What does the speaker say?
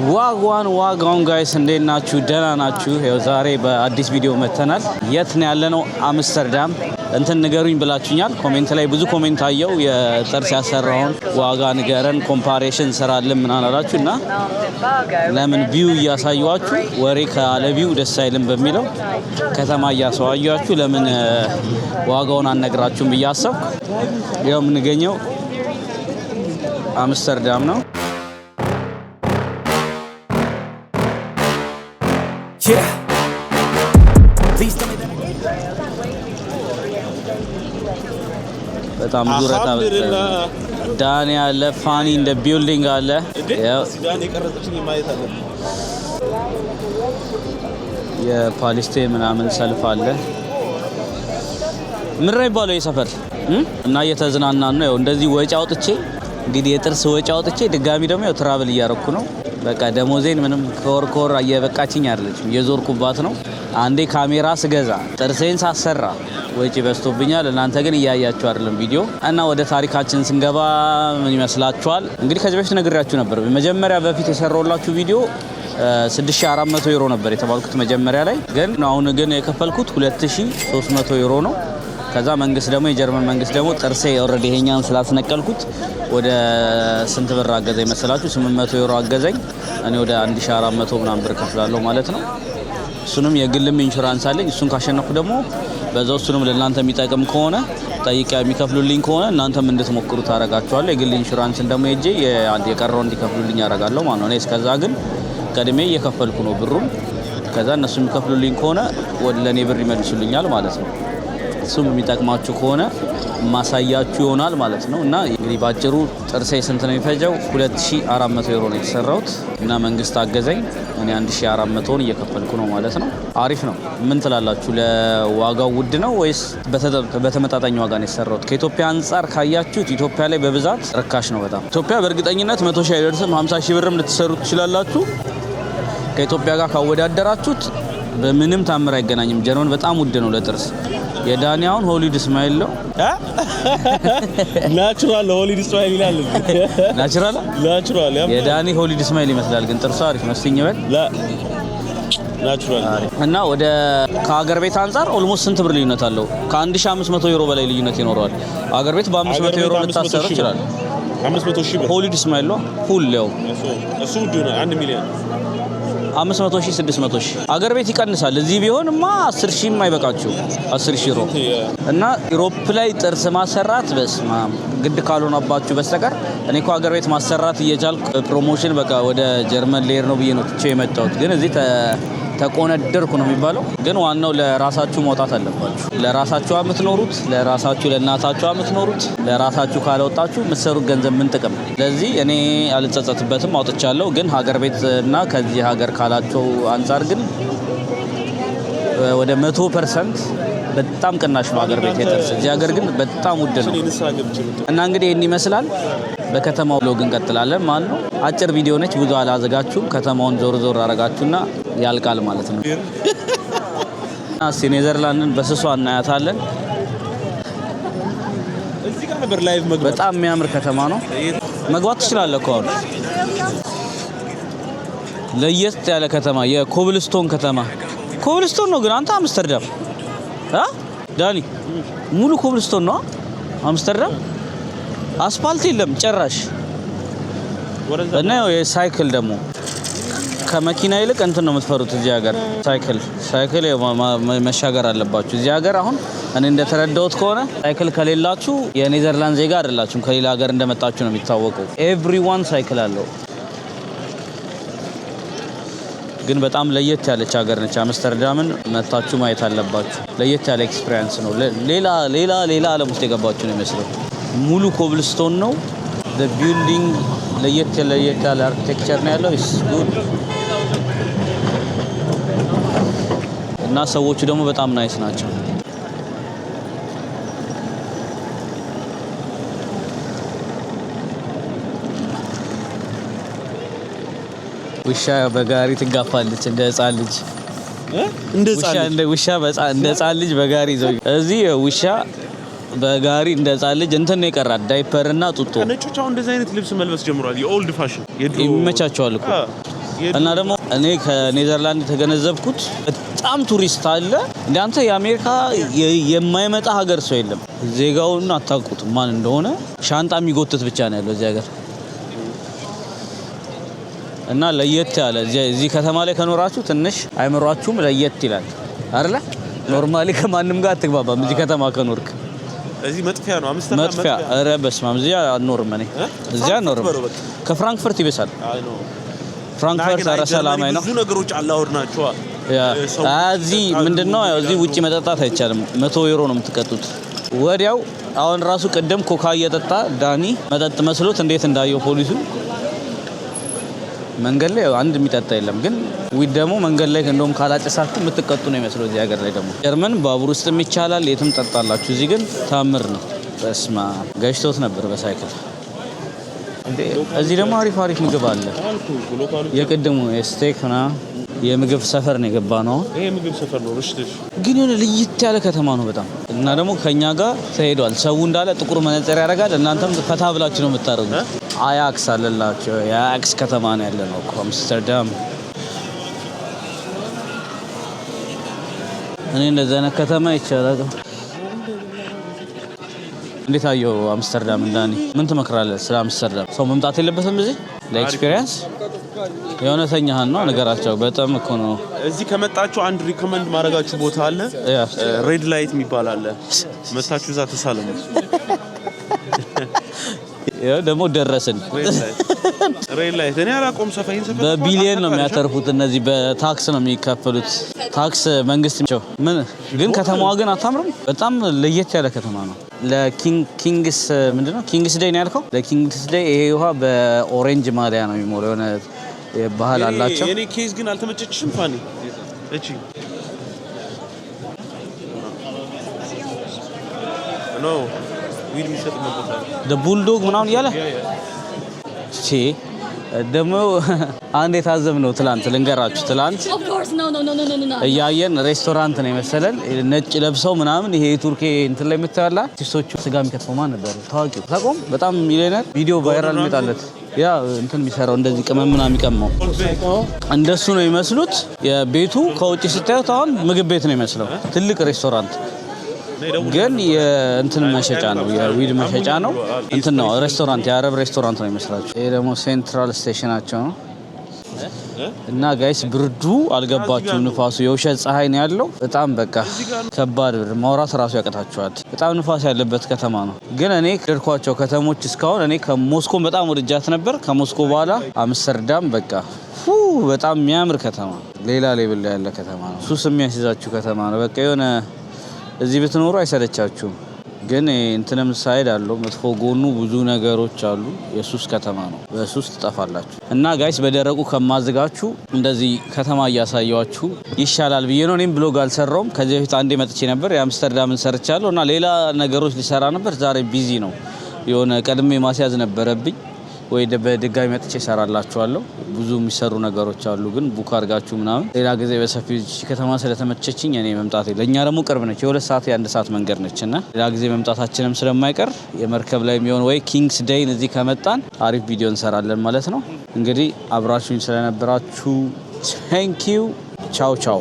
ዋጋውን ጋይስ እንዴት ናችሁ? ደህና ናችሁ? ያው ዛሬ በአዲስ ቪዲዮ መተናል። የት ነው ያለነው? አምስተርዳም። እንትን ንገሩኝ ብላችሁኛል ኮሜንት ላይ ብዙ ኮሜንት አየው። የጥርስ ያሰራውን ዋጋ ንገረን ኮምፓሬሽን ሰራልን ምን አላላችሁና ለምን ቪው እያሳያችሁ ወሬ ካለ ቪው ደስ አይልም በሚለው ከተማ እያሳያችሁ ለምን ዋጋውን አነግራችሁም ብያሰብኩ ያው የምንገኘው አምስተርዳም ነው። በጣም ዱረታ ዳኒ አለ ፋኒ እንደ ቢልዲንግ አለ ያው ዳኒ ቀረጽችኝ ማየት አለ የፓሊስቴን ምናምን ሰልፍ አለ ምንድነው የሚባለው የሰፈር እና እየተዝናናን ነው። ያው እንደዚህ ወጪ አውጥቼ እንግዲህ የጥርስ ወጪ አውጥቼ ድጋሚ ደግሞ ያው ትራቭል እያረኩ ነው። በቃ ደሞዜን ምንም ኮር እየበቃችኝ አይደለች የዞርኩባት ነው። አንዴ ካሜራ ስገዛ ጥርሴን ሳሰራ ወጪ በዝቶብኛል። እናንተ ግን እያያችሁ አይደለም ቪዲዮ እና ወደ ታሪካችን ስንገባ ምን ይመስላችኋል? እንግዲህ ከዚህ በፊት ነግሬያችሁ ነበር። መጀመሪያ በፊት የሰራሁላችሁ ቪዲዮ 6400 ዩሮ ነበር የተባልኩት መጀመሪያ ላይ ግን አሁን ግን የከፈልኩት 2300 ዩሮ ነው። ከዛ መንግስት ደግሞ የጀርመን መንግስት ደግሞ ጥርሴ ኦሬዲ ይሄኛን ስላስነቀልኩት ወደ ስንት ብር አገዘኝ መሰላችሁ? 800 ዩሮ አገዘኝ። እኔ ወደ 1400 ምናምን ብር ከፍላለሁ ማለት ነው። እሱንም የግልም ኢንሹራንስ አለኝ። እሱን ካሸነፍኩ ደግሞ በዛው እሱንም ለእናንተ የሚጠቅም ከሆነ ጠይቃ የሚከፍሉልኝ ከሆነ እናንተም እንድትሞክሩ ታረጋችኋለሁ። የግል ኢንሹራንስን ደግሞ ሄጄ የቀረው እንዲከፍሉልኝ ያረጋለሁ ማለት ነው። እኔ እስከዛ ግን ቀድሜ እየከፈልኩ ነው ብሩን። ከዛ እነሱ የሚከፍሉልኝ ከሆነ ወደ ለኔ ብር ይመልሱልኛል ማለት ነው። እሱም የሚጠቅማችሁ ከሆነ ማሳያችሁ ይሆናል ማለት ነው። እና እንግዲህ ባጭሩ ጥርሴ ስንት ነው የሚፈጀው? 2400 ዩሮ ነው የተሰራውት እና መንግስት አገዘኝ። እኔ 1400ን እየከፈልኩ ነው ማለት ነው። አሪፍ ነው። ምን ትላላችሁ? ለዋጋው ውድ ነው ወይስ በተመጣጣኝ ዋጋ ነው የተሰራውት? ከኢትዮጵያ አንፃር ካያችሁት ኢትዮጵያ ላይ በብዛት ርካሽ ነው በጣም። ኢትዮጵያ በእርግጠኝነት 100 ሺህ አይደርስም። 50 ሺህ ብርም ልትሰሩ ትችላላችሁ። ከኢትዮጵያ ጋር ካወዳደራችሁት በምንም ታምር አይገናኝም። ጀርመን በጣም ውድ ነው ለጥርስ። የዳኒያውን ሆሊድ ስማይል ነው ናቹራል ሆሊድ ስማይል ይላል። ናቹራል የዳኒ ሆሊድ ስማይል ይመስላል ግን ጥርሱ አሪፍ ነው። እስቲ እንበል ናቹራል እና ወደ ከሀገር ቤት አንፃር ኦልሞስት ስንት ብር ልዩነት አለው? ከ1500 ዩሮ በላይ ልዩነት ይኖረዋል። ሀገር ቤት በ500 ዩሮ ልታሰሩ ይችላል። 500 ሺህ ብር ሆሊድ ስማይል ነው ፉል ያው እሱ ውድ ነው። 1 ሚሊዮን 500 ሺህ 600 ሺህ አገር ቤት ይቀንሳል። እዚህ ቢሆንማ 10 ሺህም አይበቃችሁ 10 ሺህ ዩሮ እና ዩሮፕ ላይ ጥርስ ማሰራት በስማ ግድ ካልሆነባችሁ በስተቀር እኔ እኮ አገር ቤት ማሰራት እየቻልኩ ፕሮሞሽን በቃ ወደ ጀርመን ሌር ነው ብዬ ነው ትቼ የመጣሁት። ግን እዚህ ተቆነደርኩ ነው የሚባለው። ግን ዋናው ለራሳችሁ መውጣት አለባችሁ። ለራሳችሁ የምትኖሩት ለራሳችሁ ለእናታችሁ የምትኖሩት ለራሳችሁ ካልወጣችሁ የምትሰሩት ገንዘብ ምን ጥቅም? ስለዚህ እኔ አልጸጸትበትም አውጥቻለሁ። ግን ሀገር ቤትና ከዚህ ሀገር ካላቸው አንፃር ግን ወደ 100% በጣም ቅናሽ ነው ሀገር ቤት የጥርስ። እዚህ ሀገር ግን በጣም ውድ ነው እና እንግዲህ ይህን ይመስላል። በከተማው ብሎግ እንቀጥላለን ማለት ነው። አጭር ቪዲዮ ነች፣ ብዙ አላዘጋችሁም። ከተማውን ዞር አረጋችሁና ያልቃል ማለት ነው። እስቲ ኔዘርላንድን በስሷ እናያታለን። እዚህ ጋር ነበር ላይቭ መግባት። በጣም የሚያምር ከተማ ነው። መግባት ትችላለህ እኮ አሁን። ለየት ያለ ከተማ፣ የኮብልስቶን ከተማ። ኮብልስቶን ነው ግን አንተ አምስተርዳም ዳኒ ሙሉ ኮብልስቶን ነው አምስተርዳም። አስፋልት የለም ጭራሽ። እና የሳይክል ደግሞ ከመኪና ይልቅ እንትን ነው የምትፈሩት እዚህ ሀገር። ሳይክል መሻገር አለባችሁ እዚህ ሀገር። አሁን እኔ እንደተረዳሁት ከሆነ ሳይክል ከሌላችሁ የኔዘርላንድ ዜጋ አይደላችሁም፣ ከሌላ ሀገር እንደመጣችሁ ነው የሚታወቀው። ኤቭሪዋን ሳይክል አለው። ግን በጣም ለየት ያለች ሀገር ነች። አምስተርዳምን መታችሁ ማየት አለባችሁ። ለየት ያለ ኤክስፒሪየንስ ነው። ሌላ ዓለም ውስጥ የገባችሁ ነው የሚመስለው። ሙሉ ኮብልስቶን ነው። ቢልዲንግ ለየት ያለ አርኪቴክቸር ነው ያለው። ኢስ ጉድ እና ሰዎቹ ደግሞ በጣም ናይስ ናቸው። ውሻ በጋሪ ትጋፋለች እንደ ህፃን ልጅ። እንደ ህፃን ልጅ በጋሪ ይዘው እዚህ ውሻ በጋሪ እንደ ህፃን ልጅ እንትን ነው የቀራት ዳይፐር እና ጡጦ። ነጮች አሁን እንደዚህ አይነት ልብስ መልበስ ጀምሯል። የኦልድ ፋሽን ይመቻቸዋል እኮ እና ደግሞ እኔ ከኔዘርላንድ የተገነዘብኩት በጣም ቱሪስት አለ እንዳንተ የአሜሪካ የማይመጣ ሀገር ሰው የለም ዜጋውን አታውቁትም ማን እንደሆነ ሻንጣ የሚጎትት ብቻ ነው ያለው እዚህ ሀገር እና ለየት ያለ እዚህ ከተማ ላይ ከኖራችሁ ትንሽ አይምሯችሁም ለየት ይላል አይደለ ኖርማሊ ከማንም ጋር አትግባባም እዚህ ከተማ ከኖርክ እዚህ መጥፊያ ነው አምስተርዳም መጥፊያ ኧረ በስመ አብ እዚህ አኖርም እኔ እዚህ አኖርም ከፍራንክፈርት ይበሳል ፍራንክፈርት ኧረ ሰላማዊ ነው ብዙ ነገሮች አላውድ ናቸው እዚህ ምንድነው እዚህ ውጪ መጠጣት አይቻልም 100 ዩሮ ነው የምትቀጡት ወዲያው አሁን ራሱ ቀደም ኮካ እየጠጣ ዳኒ መጠጥ መስሎት እንዴት እንዳየው ፖሊሱ መንገድ ላይ አንድ የሚጠጣ የለም ግን ዊድ ደግሞ መንገድ ላይ እንደውም ካላጨሳችሁ የምትቀጡ ነው የሚመስለው እዚህ ሀገር ላይ ደግሞ ጀርመን ባቡር ውስጥም ይቻላል የትም ጠጣላችሁ እዚህ ግን ታምር ነው በስማ ገሽቶት ነበር በሳይክል እዚህ ደግሞ አሪፍ ምግብ አለ የቅድሙ ስቴክ ና የምግብ ሰፈር ነው የገባ ነው ይሄ ምግብ ሰፈር ነው እሺ ግን የሆነ ለየት ያለ ከተማ ነው በጣም እና ደግሞ ከኛ ጋር ተሄዷል ሰው እንዳለ ጥቁር መነጽር ያደርጋል እናንተም ፈታ ብላችሁ ነው የምታረጉት አያክስ አለላቸው የአያክስ ከተማ ነው ያለነው አምስተርዳም እኔ እንደዛ አይነት ከተማ ይቻላል እንዴት አየው አምስተርዳም እንዳኒ ምን ትመክራለህ ስለ አምስተርዳም ሰው መምጣት የለበትም እዚህ ለኤክስፒሪየንስ የሆነተኛህን ነው ነገራቸው በጣም እኮ ነው እዚህ ከመጣችሁ አንድ ሪኮመንድ ማድረጋችሁ ቦታ አለ ሬድ ላይት የሚባል አለ መታችሁ እዛ ተሳለሙ ደግሞ ደረስን ሬድ ላይት እኔ አላቆም ሰፈይን ሰፈ በቢሊየን ነው የሚያተርፉት እነዚህ በታክስ ነው የሚከፈሉት ታክስ መንግስት ነው ምን ግን ከተማዋ ግን አታምርም በጣም ለየት ያለ ከተማ ነው ለኪንግስ ምንድነው ኪንግስ ዴይ ነው ያልከው ለኪንግስ ዴይ ይሄ ውሃ በኦሬንጅ ማሊያ ነው የሚሞላው የሆነ ባህል አላቸው የኔ ኬዝ ግን አልተመቸችሽም ፋኒ እቺ ኖ ዊድ የሚሸጥ ነበር ቡልዶግ ምናምን እያለ እሺ ደግሞ አንድ የታዘብነው ትላንት ልንገራችሁ ትላንት እያየን ሬስቶራንት ነው የመሰለን ነጭ ለብሰው ምናምን ይሄ ቱርኪ እንትን ላይ የምታያላ ቲሶቹ ስጋ የሚከትፈው ማን ነበር ታዋቂው ታቆም በጣም ሚሊዮነር ቪዲዮ ቫይራል የሚጣለት ያ እንትን የሚሰራው እንደዚህ ቅመም ምናምን የሚቀመው እንደሱ ነው የሚመስሉት የቤቱ ከውጪ ስታዩት አሁን ምግብ ቤት ነው የሚመስለው ትልቅ ሬስቶራንት ግን የእንትን መሸጫ ነው የዊድ መሸጫ ነው እንትን ነው ሬስቶራንት የአረብ ሬስቶራንት ነው የሚመስላችሁ ይሄ ደግሞ ሴንትራል ስቴሽናቸው ነው እና ጋይስ ብርዱ አልገባችሁም ንፋሱ የውሸት ፀሐይ ነው ያለው በጣም በቃ ከባድ ማውራት ራሱ ያቀታችኋል በጣም ንፋስ ያለበት ከተማ ነው ግን እኔ ከርኳቸው ከተሞች እስካሁን እኔ ከሞስኮ በጣም ወድጃት ነበር ከሞስኮ በኋላ አምስተርዳም በቃ በጣም የሚያምር ከተማ ሌላ ሌብል ያለ ከተማ ነው ሱስ የሚያስይዛችሁ ከተማ ነው በቃ የሆነ እዚህ ብትኖሩ አይሰለቻችሁም ግን እንትንም ሳይድ አለው መጥፎ ጎኑ ብዙ ነገሮች አሉ የሱስ ከተማ ነው በሱስ ትጠፋላችሁ እና ጋይስ በደረቁ ከማዝጋችሁ እንደዚህ ከተማ እያሳያችሁ ይሻላል ብዬ ነው እኔም ብሎግ አልሰራውም ከዚህ በፊት አንዴ መጥቼ ነበር የአምስተርዳምን ሰርቻለሁ እና ሌላ ነገሮች ሊሰራ ነበር ዛሬ ቢዚ ነው የሆነ ቀድሜ ማስያዝ ነበረብኝ ወይ በድጋሚ መጥቼ ሰራላችኋለሁ ብዙ የሚሰሩ ነገሮች አሉ ግን ቡክ አድርጋችሁ ምናምን ሌላ ጊዜ በሰፊው ከተማ ስለተመቸችኝ እኔ መምጣቴ ለኛ ደግሞ ቅርብ ነች የ2 ሰዓት የ1 ሰዓት መንገድ ነችና ሌላ ጊዜ መምጣታችንም ስለማይቀር የመርከብ ላይ የሚሆን ወይ ኪንግስ ዴይን እዚህ ከመጣን አሪፍ ቪዲዮ እንሰራለን ማለት ነው እንግዲህ አብራችሁኝ ስለነበራችሁ ቴንክ ዩ ቻው ቻው